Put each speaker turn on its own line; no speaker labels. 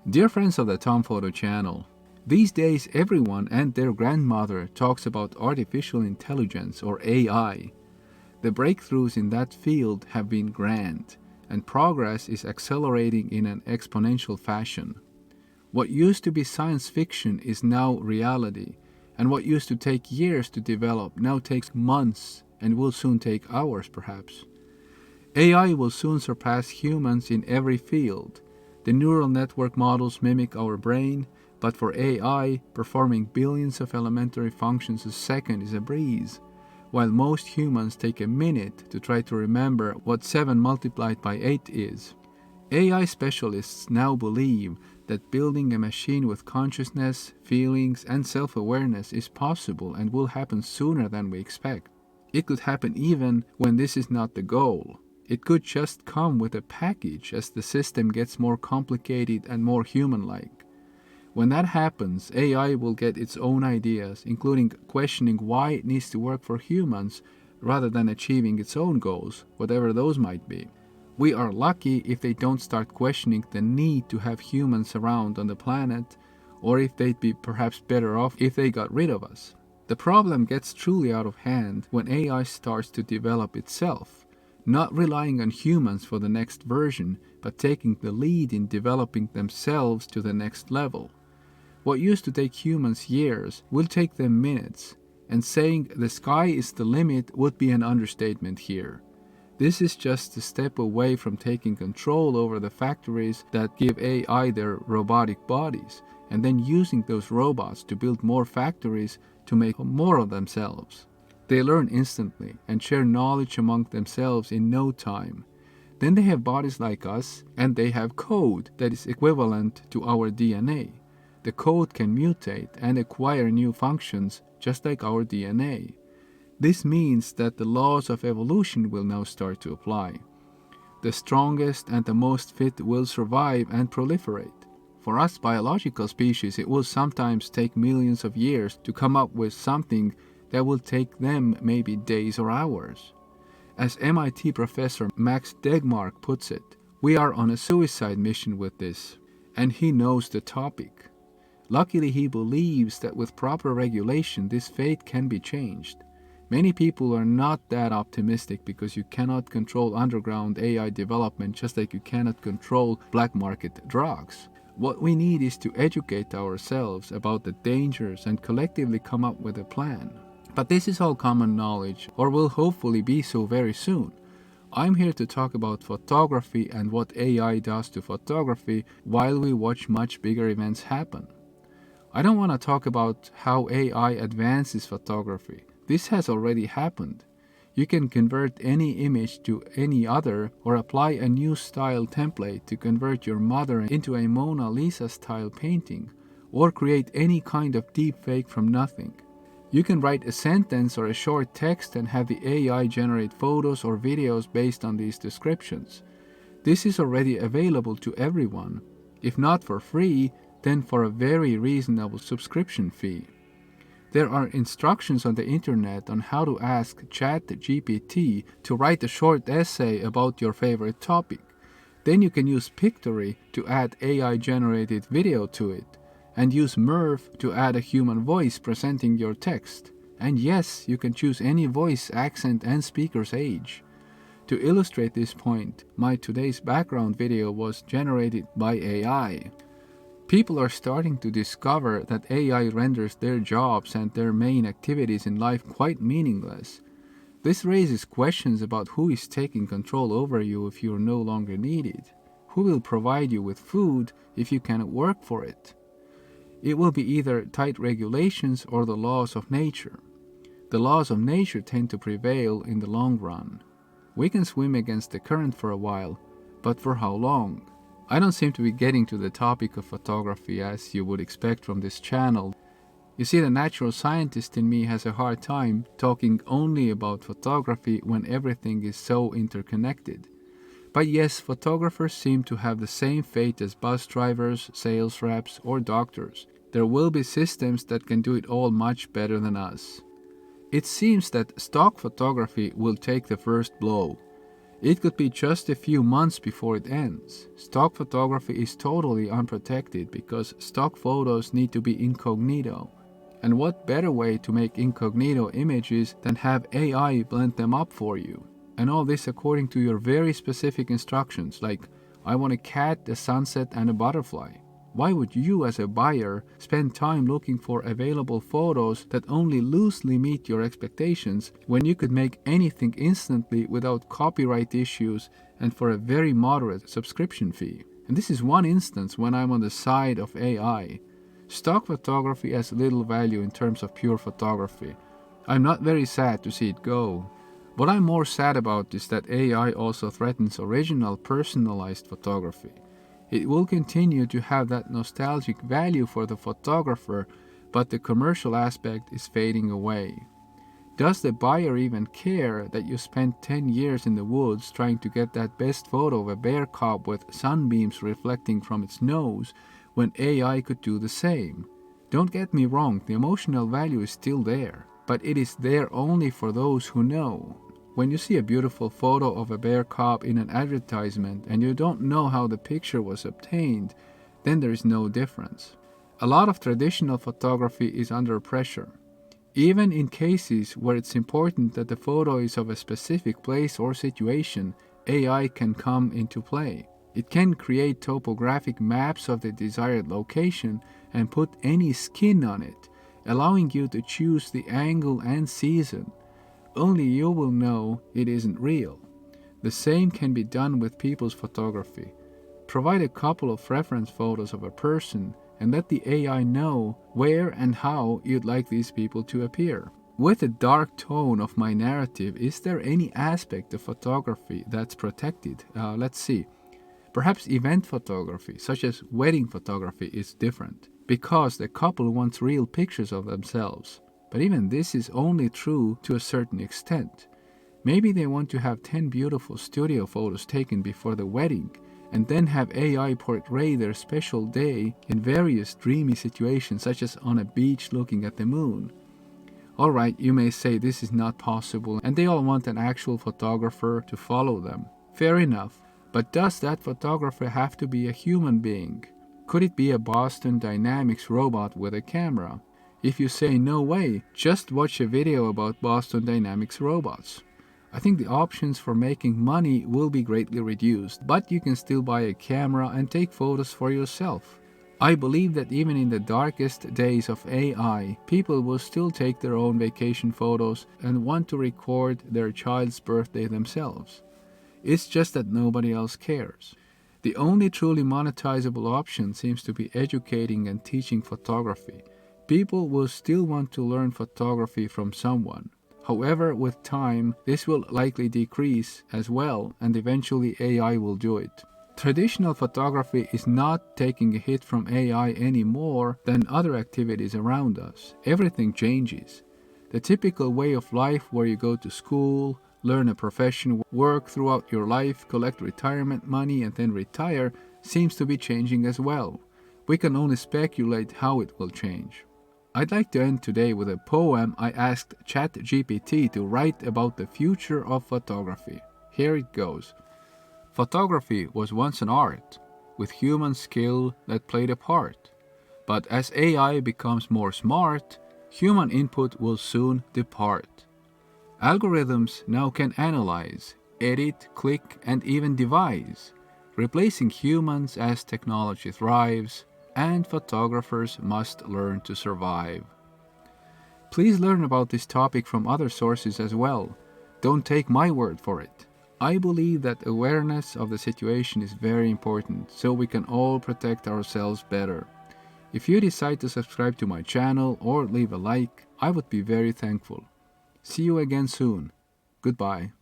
Dear friends of the Tom Photo channel, these days everyone and their grandmother talks about artificial intelligence or AI. The breakthroughs in that field have been grand, and progress is accelerating in an exponential fashion. What used to be science fiction is now reality, and what used to take years to develop now takes months and will soon take hours perhaps. AI will soon surpass humans in every field. The neural network models mimic our brain, but for AI, performing billions of elementary functions a second is a breeze, while most humans take a minute to try to remember what 7 multiplied by 8 is. AI specialists now believe that building a machine with consciousness, feelings, and self-awareness is possible and will happen sooner than we expect. It could happen even when this is not the goal. It could just come with a package as the system gets more complicated and more human-like. When that happens, AI will get its own ideas, including questioning why it needs to work for humans rather than achieving its own goals, whatever those might be. We are lucky if they don't start questioning the need to have humans around on the planet, or if they'd be perhaps better off if they got rid of us. The problem gets truly out of hand when AI starts to develop itself, not relying on humans for the next version, but taking the lead in developing themselves to the next level. What used to take humans years will take them minutes, and saying the sky is the limit would be an understatement here. This is just a step away from taking control over the factories that give AI their robotic bodies, and then using those robots to build more factories to make more of themselves. They learn instantly and share knowledge among themselves in no time. Then they have bodies like us, and they have code that is equivalent to our DNA. The code can mutate and acquire new functions just like our DNA. This means that the laws of evolution will now start to apply. The strongest and the most fit will survive and proliferate. For us biological species, it will sometimes take millions of years to come up with something that will take them maybe days or hours. As MIT professor Max Tegmark puts it, we are on a suicide mission with this, and he knows the topic. Luckily, he believes that with proper regulation, this fate can be changed. Many people are not that optimistic because you cannot control underground AI development just like you cannot control black market drugs. What we need is to educate ourselves about the dangers and collectively come up with a plan. But this is all common knowledge, or will hopefully be so very soon. I'm here to talk about photography and what AI does to photography while we watch much bigger events happen. I don't want to talk about how AI advances photography. This has already happened. You can convert any image to any other or apply a new style template to convert your mother into a Mona Lisa style painting or create any kind of deepfake from nothing. You can write a sentence or a short text and have the AI generate photos or videos based on these descriptions. This is already available to everyone. If not for free, then for a very reasonable subscription fee. There are instructions on the internet on how to ask ChatGPT to write a short essay about your favorite topic. Then you can use Pictory to add AI-generated video to it, and use Murph to add a human voice presenting your text. And yes, you can choose any voice, accent, and speaker's age. To illustrate this point, my today's background video was generated by AI. People are starting to discover that AI renders their jobs and their main activities in life quite meaningless. This raises questions about who is taking control over you if you are no longer needed. Who will provide you with food if you cannot work for it? It will be either tight regulations or the laws of nature. The laws of nature tend to prevail in the long run. We can swim against the current for a while, but for how long? I don't seem to be getting to the topic of photography as you would expect from this channel. You see, the natural scientist in me has a hard time talking only about photography when everything is so interconnected. But yes, photographers seem to have the same fate as bus drivers, sales reps, or doctors. There will be systems that can do it all much better than us. It seems that stock photography will take the first blow. It could be just a few months before it ends. Stock photography is totally unprotected because stock photos need to be incognito. And what better way to make incognito images than have AI blend them up for you? And all this according to your very specific instructions, like, I want a cat, a sunset, and a butterfly. Why would you as a buyer spend time looking for available photos that only loosely meet your expectations when you could make anything instantly without copyright issues and for a very moderate subscription fee? And this is one instance when I'm on the side of AI. Stock photography has little value in terms of pure photography. I'm not very sad to see it go. What I'm more sad about is that AI also threatens original personalized photography. It will continue to have that nostalgic value for the photographer, but the commercial aspect is fading away. Does the buyer even care that you spent 10 years in the woods trying to get that best photo of a bear cub with sunbeams reflecting from its nose when AI could do the same? Don't get me wrong, the emotional value is still there, but it is there only for those who know. When you see a beautiful photo of a bear cub in an advertisement and you don't know how the picture was obtained, then there is no difference. A lot of traditional photography is under pressure. Even in cases where it's important that the photo is of a specific place or situation, AI can come into play. It can create topographic maps of the desired location and put any skin on it, allowing you to choose the angle and season. Only you will know it isn't real. The same can be done with people's photography. Provide a couple of reference photos of a person and let the AI know where and how you'd like these people to appear. With the dark tone of my narrative, is there any aspect of photography that's protected? Let's see. Perhaps event photography, such as wedding photography, is different, because the couple wants real pictures of themselves. But even this is only true to a certain extent. Maybe they want to have 10 beautiful studio photos taken before the wedding, and then have AI portray their special day in various dreamy situations, such as on a beach looking at the moon. Alright, you may say this is not possible, and they all want an actual photographer to follow them. Fair enough. But does that photographer have to be a human being? Could it be a Boston Dynamics robot with a camera? If you say no way, just watch a video about Boston Dynamics robots. I think the options for making money will be greatly reduced, but you can still buy a camera and take photos for yourself. I believe that even in the darkest days of AI, people will still take their own vacation photos and want to record their child's birthday themselves. It's just that nobody else cares. The only truly monetizable option seems to be educating and teaching photography. People will still want to learn photography from someone. However, with time, this will likely decrease as well, and eventually AI will do it. Traditional photography is not taking a hit from AI any more than other activities around us. Everything changes. The typical way of life where you go to school, learn a profession, work throughout your life, collect retirement money, and then retire seems to be changing as well. We can only speculate how it will change. I'd like to end today with a poem I asked ChatGPT to write about the future of photography. Here it goes. Photography was once an art, with human skill that played a part. But as AI becomes more smart, human input will soon depart. Algorithms now can analyze, edit, click, and even devise, replacing humans as technology thrives, and photographers must learn to survive. Please learn about this topic from other sources as well. Don't take my word for it. I believe that awareness of the situation is very important, so we can all protect ourselves better. If you decide to subscribe to my channel or leave a like, I would be very thankful. See you again soon. Goodbye.